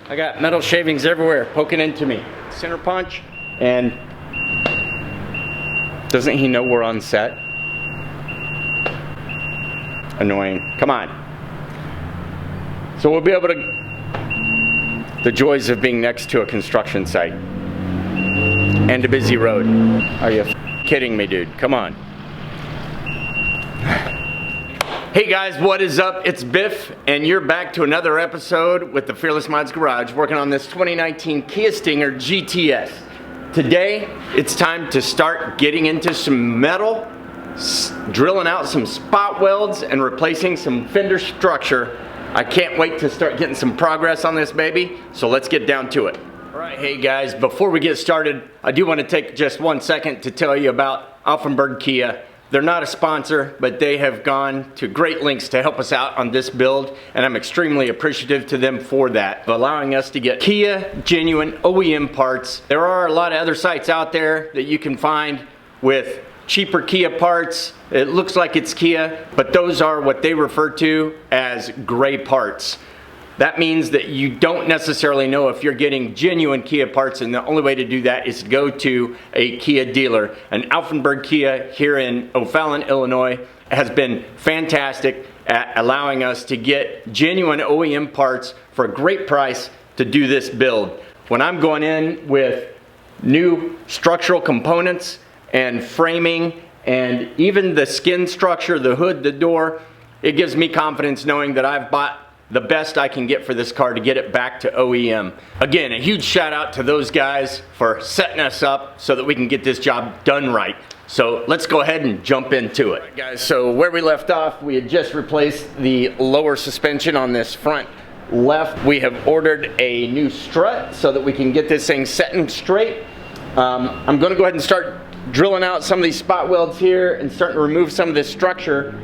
I got metal shavings everywhere poking into me. Center punch, and doesn't he know we're on set? Annoying. Come on. So we'll be able to, the joys of being next to a construction site and a busy road. Are you kidding me, dude? Come on. Hey guys, what is up? It's Biff, and you're back to another episode with the Fearless Mods Garage, working on this 2019 Kia Stinger GTS. Today, it's time to start getting into some metal, drilling out some spot welds, and replacing some fender structure. I can't wait to start getting some progress on this baby, so let's get down to it. All right, hey guys, before we get started, I do want to take just 1 second to tell you about Auffenberg Kia. They're not a sponsor, but they have gone to great lengths to help us out on this build, and I'm extremely appreciative to them for that, allowing us to get Kia genuine OEM parts. There are a lot of other sites out there that you can find with cheaper Kia parts. It looks like it's Kia, but those are what they refer to as gray parts. That means that you don't necessarily know if you're getting genuine Kia parts, and the only way to do that is to go to a Kia dealer. And Auffenberg Kia here in O'Fallon, Illinois has been fantastic at allowing us to get genuine OEM parts for a great price to do this build. When I'm going in with new structural components and framing and even the skin structure, the hood, the door, it gives me confidence knowing that I've bought the best I can get for this car to get it back to OEM. Again, a huge shout out to those guys for setting us up so that we can get this job done right. So let's go ahead and jump into it. All right, guys, so where we left off, we had just replaced the lower suspension on this front left. We have ordered a new strut so that we can get this thing setting straight. I'm gonna go ahead and start drilling out some of these spot welds here and starting to remove some of this structure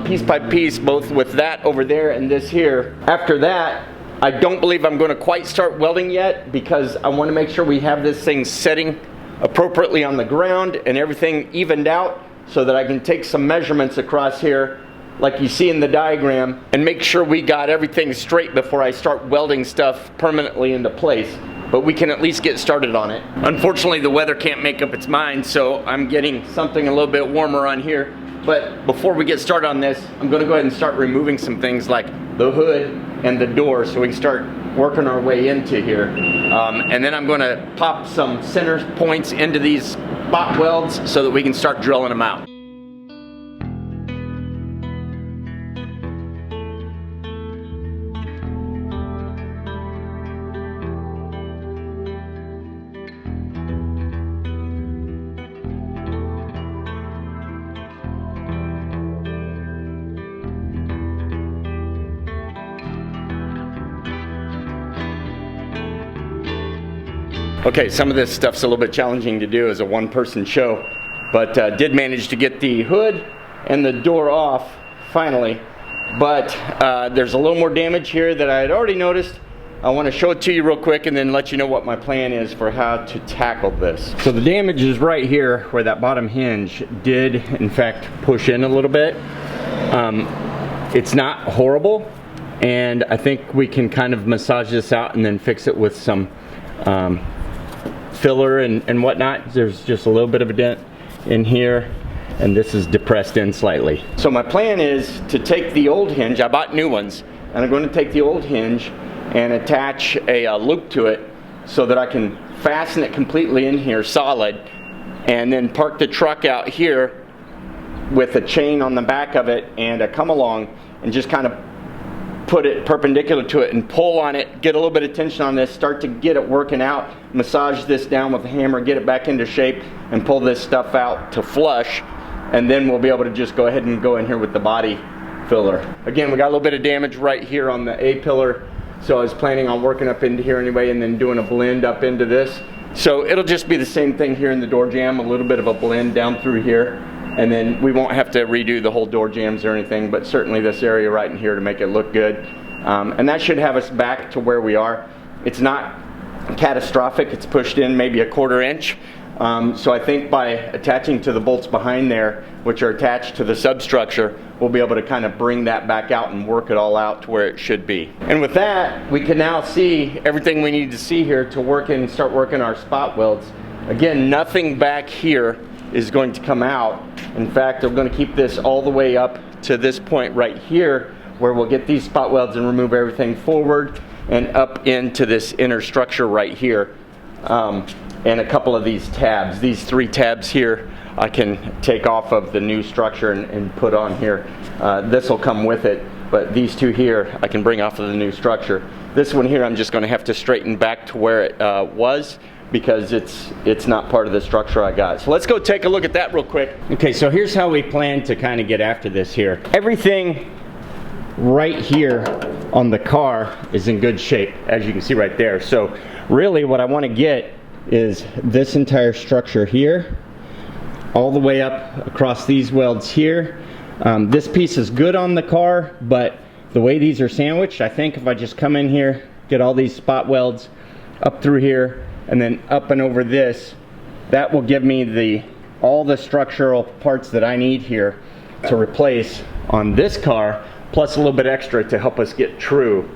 piece by piece, both with that over there and this here. After that, I don't believe I'm going to quite start welding yet because I want to make sure we have this thing setting appropriately on the ground and everything evened out so that I can take some measurements across here like you see in the diagram and make sure we got everything straight before I start welding stuff permanently into place. But we can at least get started on it. Unfortunately, the weather can't make up its mind, so I'm getting something a little bit warmer on here. But before we get started on this, I'm going to go ahead and start removing some things like the hood and the door so we can start working our way into here. And then I'm going to pop some center points into these spot welds so that we can start drilling them out. Okay, some of this stuff's a little bit challenging to do as a one-person show, but did manage to get the hood and the door off finally. But there's a little more damage here that I had already noticed. I want to show it to you real quick and then let you know what my plan is for how to tackle this. So the damage is right here where that bottom hinge did in fact push in a little bit. It's not horrible, and I think we can kind of massage this out and then fix it with some filler and whatnot. There's just a little bit of a dent in here, and this is depressed in slightly. So my plan is to take the old hinge, I bought new ones, and I'm going to take the old hinge and attach a loop to it so that I can fasten it completely in here solid, and then park the truck out here with a chain on the back of it and a come along and just kind of put it perpendicular to it and pull on it, get a little bit of tension on this, start to get it working out, massage this down with a hammer, get it back into shape, and pull this stuff out to flush, and then we'll be able to just go ahead and go in here with the body filler. Again, we got a little bit of damage right here on the A-pillar, so I was planning on working up into here anyway and then doing a blend up into this. So it'll just be the same thing here in the door jamb, a little bit of a blend down through here. And then we won't have to redo the whole door jambs or anything, but certainly this area right in here to make it look good. And that should have us back to where we are. It's not catastrophic. It's pushed in maybe a 1/4 inch. So I think by attaching to the bolts behind there, which are attached to the substructure, we'll be able to kind of bring that back out and work it all out to where it should be. And with that, we can now see everything we need to see here to start working our spot welds. Again, nothing back here is going to come out. In fact, I'm going to keep this all the way up to this point right here, where we'll get these spot welds and remove everything forward and up into this inner structure right here. And a couple of these tabs. These 3 tabs here I can take off of the new structure and put on here. This will come with it, but these 2 here I can bring off of the new structure. This one here I'm just going to have to straighten back to where it was, because it's not part of the structure I got. So let's go take a look at that real quick. Okay, so here's how we plan to kind of get after this here. Everything right here on the car is in good shape, as you can see right there. So really what I want to get is this entire structure here, all the way up across these welds here. This piece is good on the car, but the way these are sandwiched, I think if I just come in here, get all these spot welds up through here, and then up and over this, that will give me all the structural parts that I need here to replace on this car, plus a little bit extra to help us get true.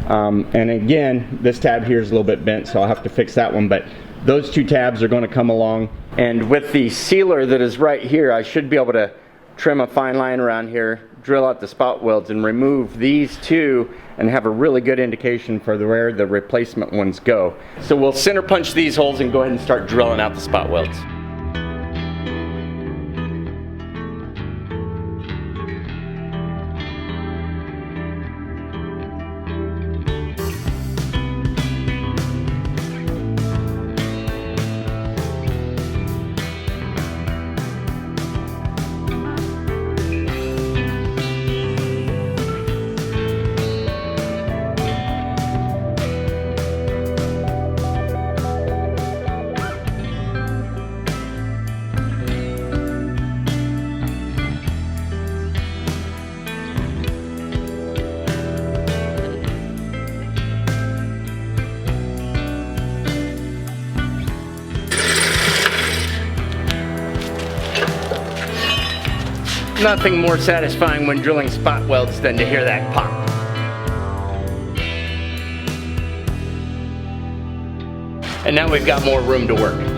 And again, this tab here is a little bit bent, so I'll have to fix that one, but those 2 tabs are going to come along. And with the sealer that is right here, I should be able to trim a fine line around here, drill out the spot welds, and remove these 2 and have a really good indication for where the replacement ones go. So we'll center punch these holes and go ahead and start drilling out the spot welds. Nothing more satisfying when drilling spot welds than to hear that pop. And now we've got more room to work.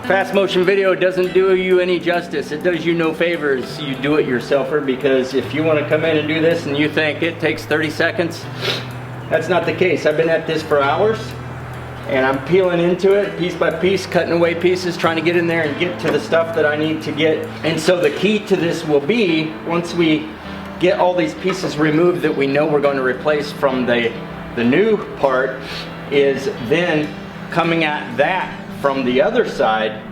Fast motion video doesn't do you any justice. It does you no favors, you do it yourselfer, because if you want to come in and do this and you think it takes 30 seconds, that's not the case. I've been at this for hours and I'm peeling into it piece by piece, cutting away pieces, trying to get in there and get to the stuff that I need to get. And so the key to this will be, once we get all these pieces removed that we know we're going to replace from the new part, is then coming at that from the other side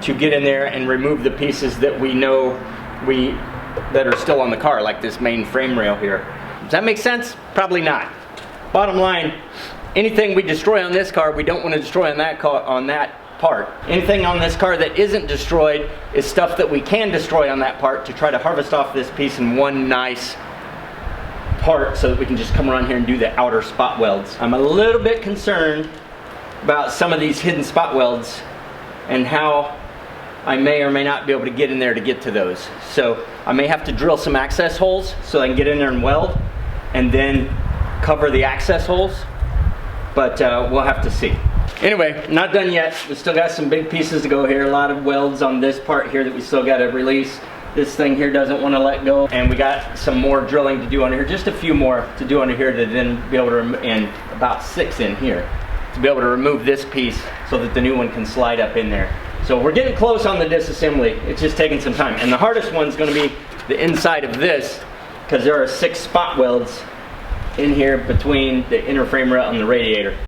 to get in there and remove the pieces that we know that are still on the car, like this main frame rail here. Does that make sense? Probably not. bottom line, anything we destroy on this car, we don't want to destroy on that car, on that part. Anything on this car that isn't destroyed is stuff that we can destroy on that part to try to harvest off this piece in one nice part so that we can just come around here and do the outer spot welds. I'm a little bit concerned about some of these hidden spot welds and how I may or may not be able to get in there to get to those. So I may have to drill some access holes so I can get in there and weld and then cover the access holes, but we'll have to see. Anyway, not done yet. We still got some big pieces to go here. A lot of welds on this part here that we still got to release. This thing here doesn't want to let go, and we got some more drilling to do under here. Just a few more to do under here to then be able to, and about 6 in here, to be able to remove this piece so that the new one can slide up in there. So we're getting close on the disassembly. It's just taking some time. And the hardest one's going to be the inside of this, because there are 6 spot welds in here between the inner frame rail and the radiator.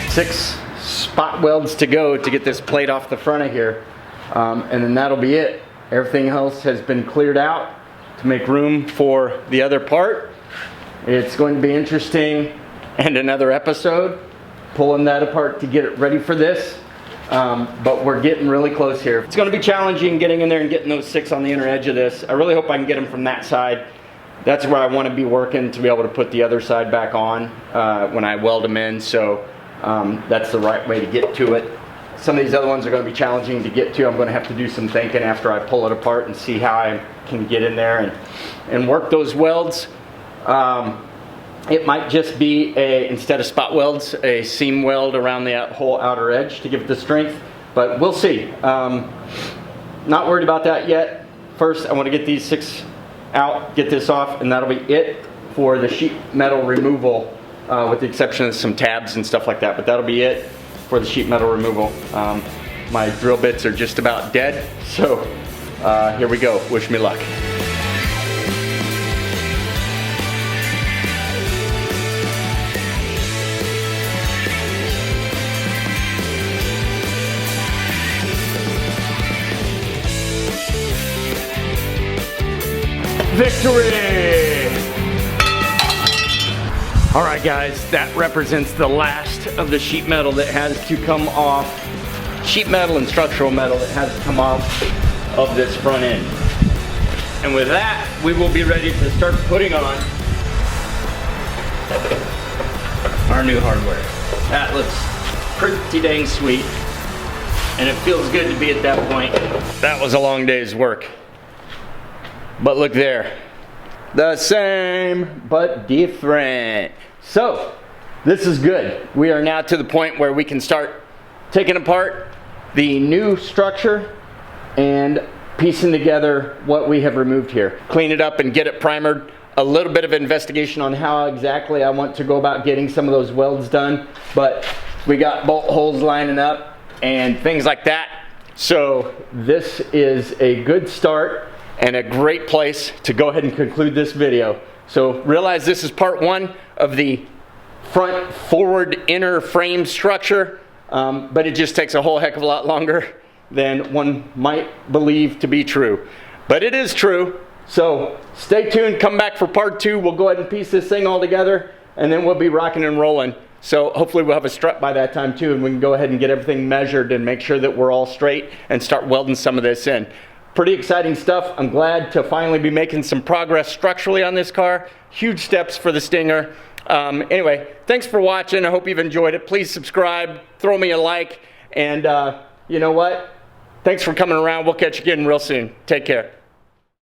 Six spot welds to go to get this plate off the front of here, and then that'll be it. Everything else has been cleared out to make room for the other part. It's going to be interesting, and another episode pulling that apart to get it ready for this, but we're getting really close here. It's going to be challenging getting in there and getting those 6 on the inner edge of this. I really hope I can get them from that side. That's where I want to be working to be able to put the other side back on when I weld them in. So that's the right way to get to it. Some of these other ones are going to be challenging to get to. I'm going to have to do some thinking after I pull it apart and see how I can get in there and work those welds. It might just be instead of spot welds, a seam weld around the whole outer edge to give it the strength, but we'll see. Not worried about that yet. First, I want to get these 6 out, get this off, and that'll be it for the sheet metal removal. With the exception of some tabs and stuff like that, but that'll be it for the sheet metal removal. My drill bits are just about dead, so here we go. Wish me luck. Victory! Alright guys, that represents the last of the sheet metal that has to come off. Sheet metal and structural metal that has to come off of this front end. And with that, we will be ready to start putting on our new hardware. That looks pretty dang sweet, and it feels good to be at that point. That was a long day's work. But look there. The same, but different. So, this is good. We are now to the point where we can start taking apart the new structure and piecing together what we have removed here. Clean it up and get it primered. A little bit of investigation on how exactly I want to go about getting some of those welds done, but we got bolt holes lining up and things like that. So, this is a good start and a great place to go ahead and conclude this video. So realize this is part 1 of the front forward inner frame structure, but it just takes a whole heck of a lot longer than one might believe to be true. But it is true, so stay tuned, come back for part 2. We'll go ahead and piece this thing all together, and then we'll be rocking and rolling. So hopefully we'll have a strut by that time too, and we can go ahead and get everything measured and make sure that we're all straight and start welding some of this in. Pretty exciting stuff. I'm glad to finally be making some progress structurally on this car. Huge steps for the Stinger. Anyway, thanks for watching. I hope you've enjoyed it. Please subscribe, throw me a like, and you know what? Thanks for coming around. We'll catch you again real soon. Take care.